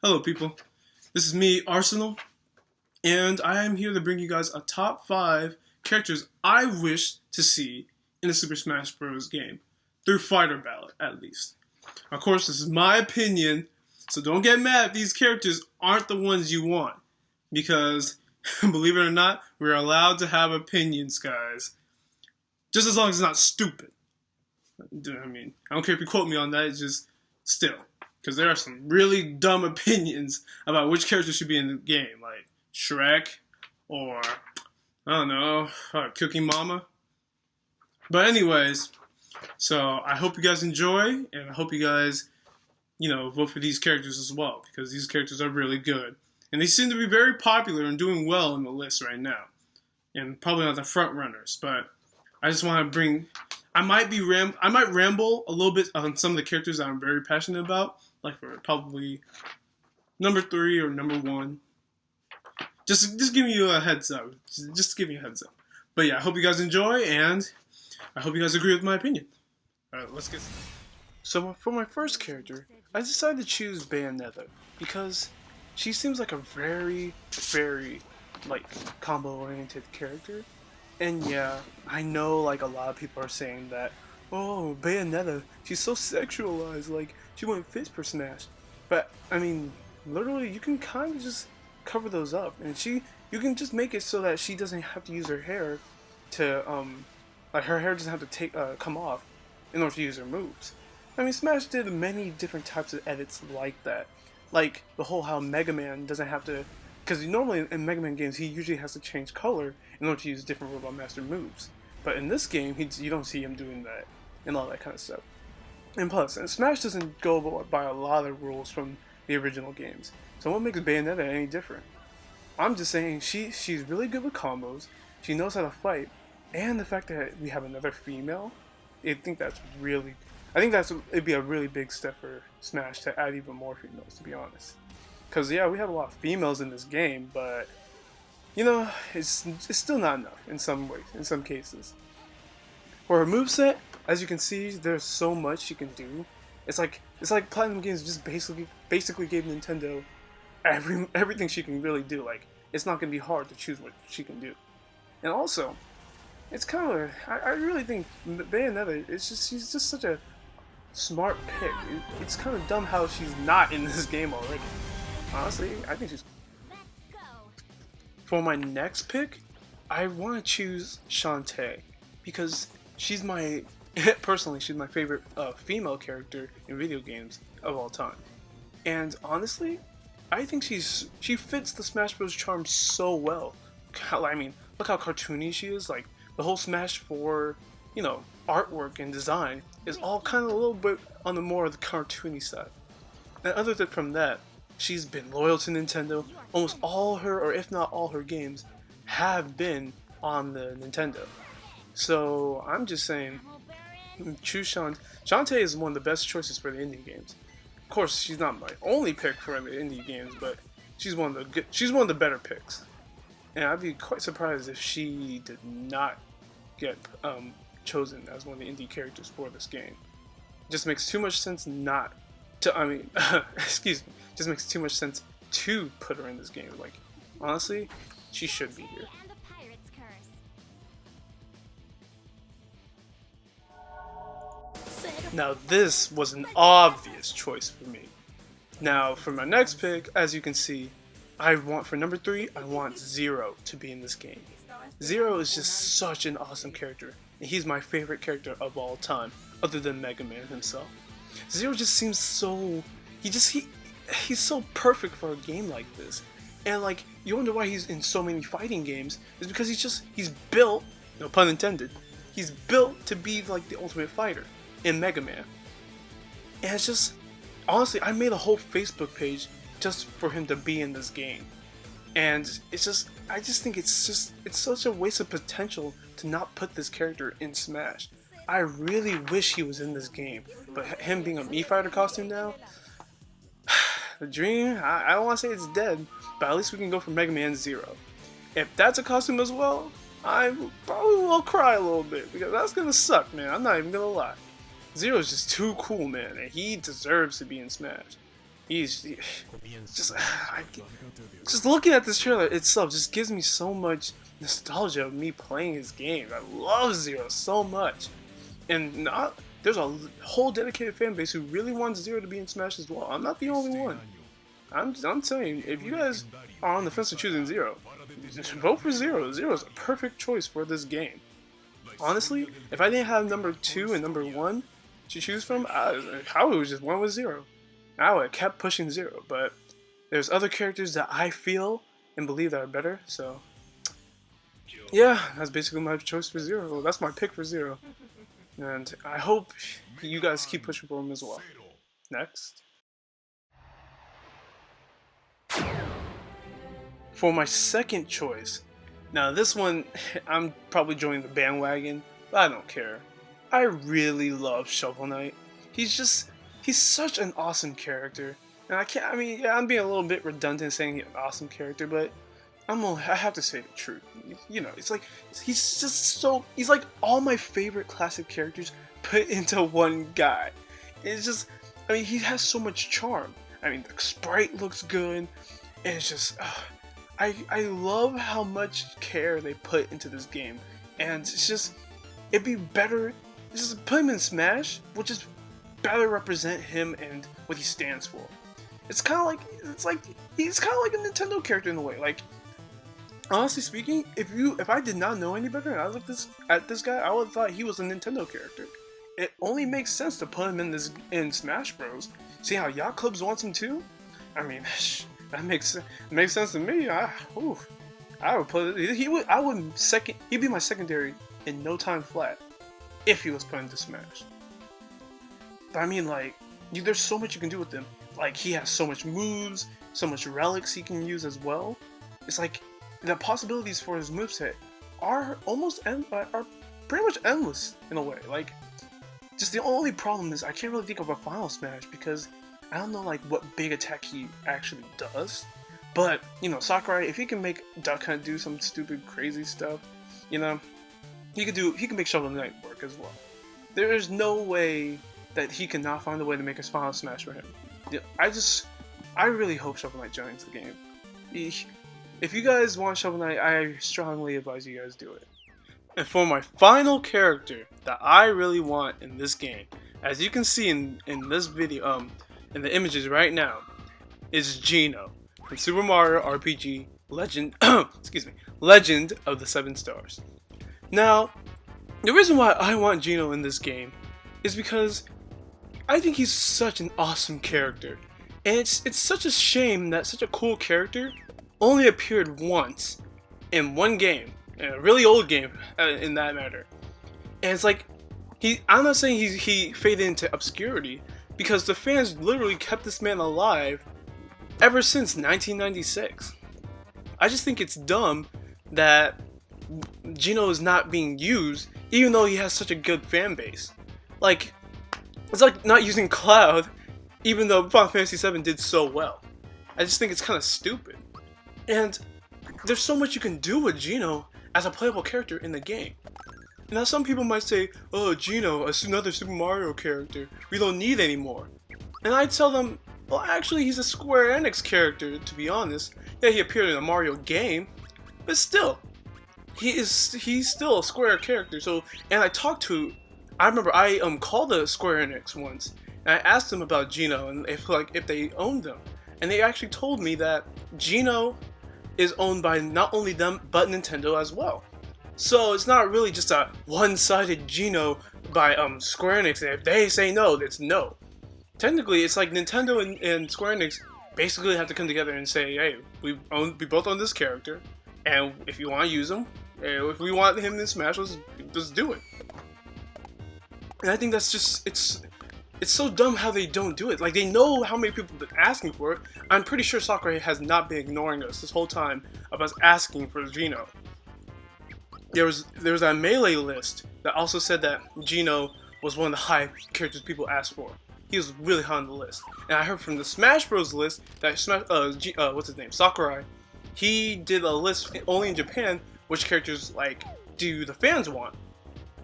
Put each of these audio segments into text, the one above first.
Hello, people. This is me, Arsenal, and I am here to bring you guys a top 5 characters I wish to see in a Super Smash Bros. Game, through fighter ballot, at least. Of course, this is my opinion, so don't get mad if these characters aren't the ones you want, because, believe it or not, we're allowed to have opinions, guys. Just as long as it's not stupid. I don't care if you quote me on that, it's just still. Because there are some really dumb opinions about which character should be in the game, like Shrek or, I don't know, Cookie Mama. But anyways, so I hope you guys enjoy, and I hope you guys, vote for these characters as well, because these characters are really good. And they seem to be very popular and doing well in the list right now. And probably not the front runners, but I just want to bring... I might ramble a little bit on some of the characters that I'm very passionate about, like for probably number 3 or number 1. Just giving you a heads up. Just give me a heads up. But yeah, I hope you guys enjoy, and I hope you guys agree with my opinion. Alright, let's get started. So for my first character, I decided to choose Bayonetta because she seems like a very, very, combo-oriented character. And yeah, I know a lot of people are saying that, oh, Bayonetta, she's so sexualized, she wouldn't fit for Smash. But, I mean, literally, you can kind of just cover those up. And you can just make it so that she doesn't have to use her hair to, her hair doesn't have to come off in order to use her moves. I mean, Smash did many different types of edits like that. Like, the whole how Mega Man doesn't have to... Because normally in Mega Man games, he usually has to change color in order to use different Robot Master moves. But in this game, you don't see him doing that and all that kind of stuff. And plus, Smash doesn't go by a lot of rules from the original games. So what makes Bayonetta any different? I'm just saying she's really good with combos, she knows how to fight, and the fact that we have another female, it'd be a really big step for Smash to add even more females, to be honest. Because, yeah, we have a lot of females in this game, but, it's still not enough in some ways, in some cases. For her moveset, as you can see, there's so much she can do. It's like Platinum Games just basically gave Nintendo everything she can really do. It's not going to be hard to choose what she can do. And also, it's kind of I really think Bayonetta, she's just such a smart pick. It's kind of dumb how she's not in this game already. Honestly, I think she's... For my next pick, I want to choose Shante, because she's my... Personally, she's my favorite female character in video games of all time. And honestly, I think she fits the Smash Bros. Charm so well. I mean, look how cartoony she is. The whole Smash 4, artwork and design is all kind of a little bit on the more of the cartoony side. And other than from that, she's been loyal to Nintendo. Almost all her, or if not all her games, have been on the Nintendo. So I'm just saying, choose Shante. Shante is one of the best choices for the indie games. Of course, she's not my only pick for the indie games, but she's one of the better picks. And I'd be quite surprised if she did not get chosen as one of the indie characters for this game. It just makes too much sense not to, excuse me, just makes too much sense to put her in this game. Honestly, she should be here. Now this was an obvious choice for me. Now for my next pick, as you can see, for number 3, I want Zero to be in this game. Zero is just such an awesome character, and he's my favorite character of all time, other than Mega Man himself. Zero just seems so... He's so perfect for a game like this. And you wonder why he's in so many fighting games, is because he's built, no pun intended, he's built to be the ultimate fighter in Mega Man. And it's just, honestly, I made a whole Facebook page just for him to be in this game. And I just think it's such a waste of potential to not put this character in Smash. I really wish he was in this game, but him being a Mii Fighter costume now, the dream, I don't want to say it's dead, but at least we can go for Mega Man Zero. If that's a costume as well, I probably will cry a little bit, because that's gonna suck, man, I'm not even gonna lie. Zero's just too cool, man, and he deserves to be in Smash. Just just looking at this trailer itself just gives me so much nostalgia of me playing his game. I love Zero so much, and there's a whole dedicated fan base who really wants Zero to be in Smash as well. I'm not the only one. I'm telling you, if you guys are on the fence of choosing Zero, just vote for Zero. Zero is a perfect choice for this game. Honestly, if I didn't have number 2 and number 1 to choose from, I would have just went with Zero. I would have kept pushing Zero, but there's other characters that I feel and believe that are better, so yeah, that's basically my choice for Zero. Well, that's my pick for Zero. And I hope you guys keep pushing for him as well. Next. For my second choice, now this one, I'm probably joining the bandwagon, but I don't care. I really love Shovel Knight. He's such an awesome character. And I'm being a little bit redundant saying he's an awesome character, but I have to say the truth. You know, it's like, he's like all my favorite classic characters put into one guy. It's just, he has so much charm. The sprite looks good, and it's just, I love how much care they put into this game. And it's just, it'd be better, just put him in Smash, would just better represent him and what he stands for. It's kind of like, he's kind of like a Nintendo character in a way. Like, honestly speaking, if I did not know any better and I looked at this guy, I would have thought he was a Nintendo character. It only makes sense to put him in Smash Bros. See how Yacht Clubs wants him too? That makes sense to me. I would put it, he'd be my secondary in no time flat if he was put into Smash. But there's so much you can do with him. Like, he has so much moves, so much relics he can use as well. It's like, the possibilities for his moveset are pretty much endless in a way. Like, just the only problem is I can't really think of a Final Smash because I don't know what big attack he actually does. But, Sakurai, if he can make Duck Hunt do some stupid crazy stuff, he can make Shovel Knight work as well. There is no way that he cannot find a way to make a Final Smash for him. I really hope Shovel Knight joins the game. If you guys want Shovel Knight, I strongly advise you guys do it. And for my final character that I really want in this game, as you can see in this video, in the images right now, is Gino from Super Mario RPG Legend, Legend of the 7 Stars. Now, the reason why I want Gino in this game is because I think he's such an awesome character, and it's such a shame that such a cool character only appeared once in one game, in a really old game in that matter. And it's like, I'm not saying he faded into obscurity, because the fans literally kept this man alive ever since 1996. I just think it's dumb that Gino is not being used, even though he has such a good fan base. Like, it's like not using Cloud, even though Final Fantasy VII did so well. I just think it's kind of stupid. And there's so much you can do with Gino as a playable character in the game. Now some people might say, oh, Gino, another Super Mario character, we don't need anymore. And I tell them, well, actually he's a Square Enix character, to be honest. Yeah, he appeared in a Mario game, but still, he's still a Square character. So, and I remember I called the Square Enix once, and I asked them about Gino and if they owned them, and they actually told me that Gino is owned by not only them but Nintendo as well. So it's not really just a one-sided Gino by Square Enix, and if they say no, it's no. Technically, it's like Nintendo and Square Enix basically have to come together and say, hey, we both own this character, and if you want to use him, if we want him in Smash, let's do it. And I think that's just, it's so dumb how they don't do it. Like, they know how many people have been asking for it. I'm pretty sure Sakurai has not been ignoring us this whole time of us asking for Gino. There was a Melee list that also said that Gino was one of the high characters people asked for. He was really high on the list. And I heard from the Smash Bros list that Sakurai, he did a list only in Japan, which characters do the fans want.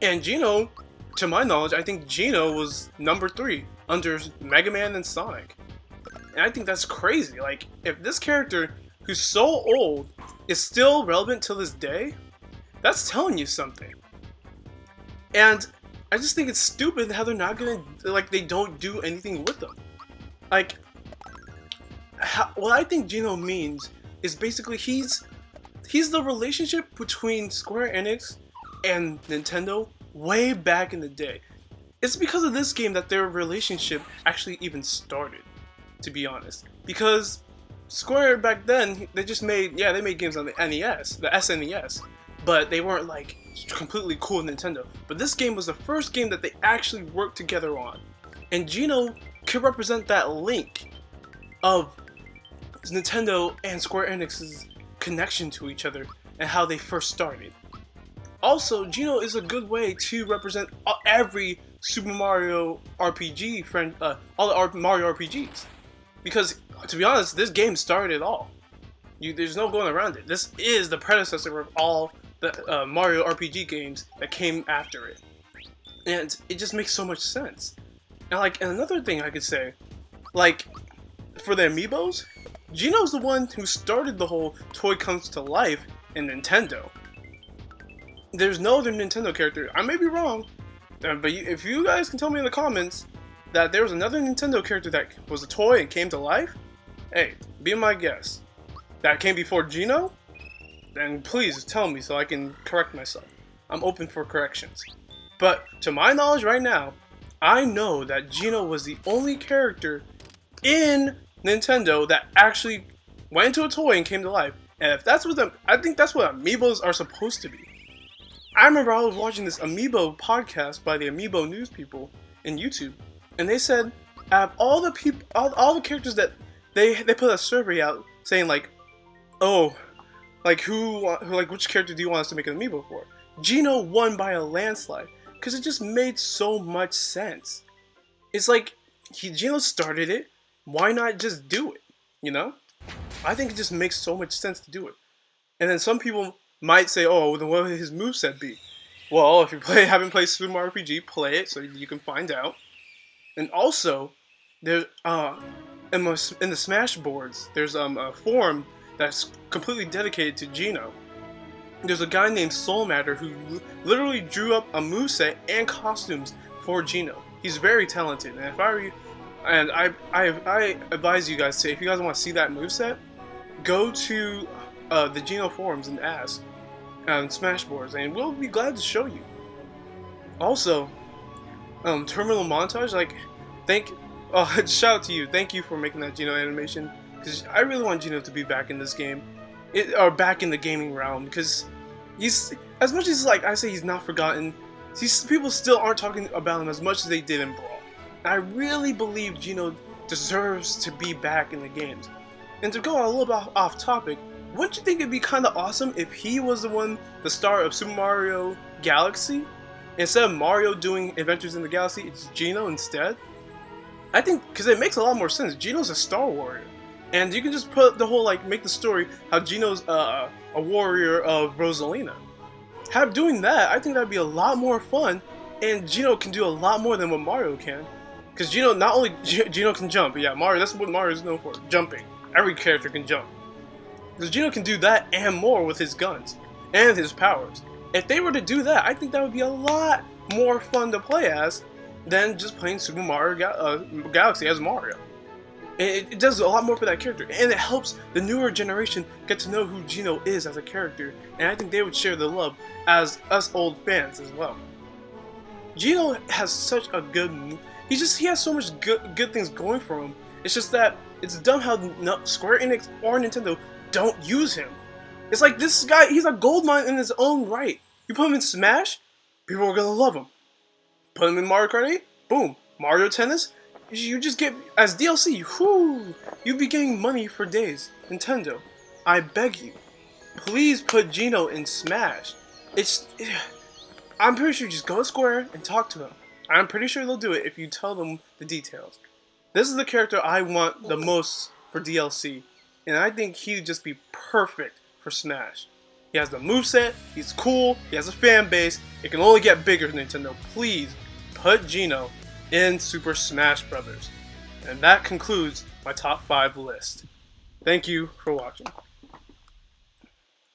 And Gino, to my knowledge, I think Gino was number 3 under Mega Man and Sonic. And I think that's crazy. Like, if this character, who's so old, is still relevant till this day, that's telling you something. And I just think it's stupid how they're not gonna, like, they don't do anything with them. Like, what I think Gino means is basically he's the relationship between Square Enix and Nintendo way back in the day. It's because of this game that their relationship actually even started, to be honest. Because Square back then, they just made, they made games on the NES, the SNES, but they weren't like completely cool with Nintendo. But this game was the first game that they actually worked together on. And Gino could represent that link of Nintendo and Square Enix's connection to each other and how they first started. Also, Gino is a good way to represent every Super Mario RPG friend, all the Mario RPGs. Because, to be honest, this game started it all. There's no going around it. This is the predecessor of all the Mario RPG games that came after it. And it just makes so much sense. And another thing I could say, like, for the amiibos, Gino's the one who started the whole toy comes to life in Nintendo. There's no other Nintendo character, I may be wrong, but if you guys can tell me in the comments that there was another Nintendo character that was a toy and came to life, hey, be my guest. That came before Gino? Then please tell me so I can correct myself. I'm open for corrections. But to my knowledge right now, I know that Gino was the only character in Nintendo that actually went into a toy and came to life. And if that's what I think that's what amiibos are supposed to be. I remember I was watching this amiibo podcast by the Amiibo News people in YouTube, and they said out of all the people, all the characters that they put a survey out saying like, oh, like which character do you want us to make an amiibo for? Gino won by a landslide because it just made so much sense. It's like Gino started it. Why not just do it? You know? I think it just makes so much sense to do it. And then some people might say, oh, then what would his moveset be? Well, if you haven't played Super Mario RPG, play it so you can find out. And also, there in the Smash boards, there's a forum that's completely dedicated to Gino. There's a guy named Soul Matter who literally drew up a moveset and costumes for Gino. He's very talented, and if I were you, and I advise you guys to, if you guys want to see that moveset, go to the Gino forums and ask on Smash boards, and we'll be glad to show you. Also, terminal montage, like, shout out to you, thank you for making that Gino animation, because I really want Gino to be back in this game, or back in the gaming realm, because he's, as much as like I say he's not forgotten, people still aren't talking about him as much as they did in Brawl. I really believe Gino deserves to be back in the games. And to go a little bit off topic, wouldn't you think it'd be kind of awesome if he was the star of Super Mario Galaxy? Instead of Mario doing Adventures in the Galaxy, it's Gino instead? I think, because it makes a lot more sense. Gino's a Star Warrior. And you can just put the whole, like, make the story how Gino's a warrior of Rosalina. Doing that, I think that'd be a lot more fun, and Gino can do a lot more than what Mario can. Because Gino, not only Gino can jump, yeah, Mario, that's what Mario is known for, jumping. Every character can jump. Because Gino can do that and more with his guns and his powers. If they were to do that, I think that would be a lot more fun to play as than just playing Super Mario Galaxy as Mario. It does a lot more for that character, and it helps the newer generation get to know who Gino is as a character, and I think they would share the love as us old fans as well. Gino has such a good, he has so much good things going for him. It's just that it's dumb how Square Enix or Nintendo don't use him. It's like this guy, he's a goldmine in his own right. You put him in Smash, people are gonna love him. Put him in Mario Kart 8, boom. Mario Tennis, you just get, as DLC, whoo, you'd be getting money for days. Nintendo, I beg you, please put Gino in Smash. I'm pretty sure you just go to Square and talk to them. I'm pretty sure they'll do it if you tell them the details. This is the character I want the most for DLC, and I think he'd just be perfect for Smash. He has the moveset, he's cool, he has a fan base, it can only get bigger, Nintendo. Please, put Gino in Super Smash Bros. And that concludes my top 5 list. Thank you for watching.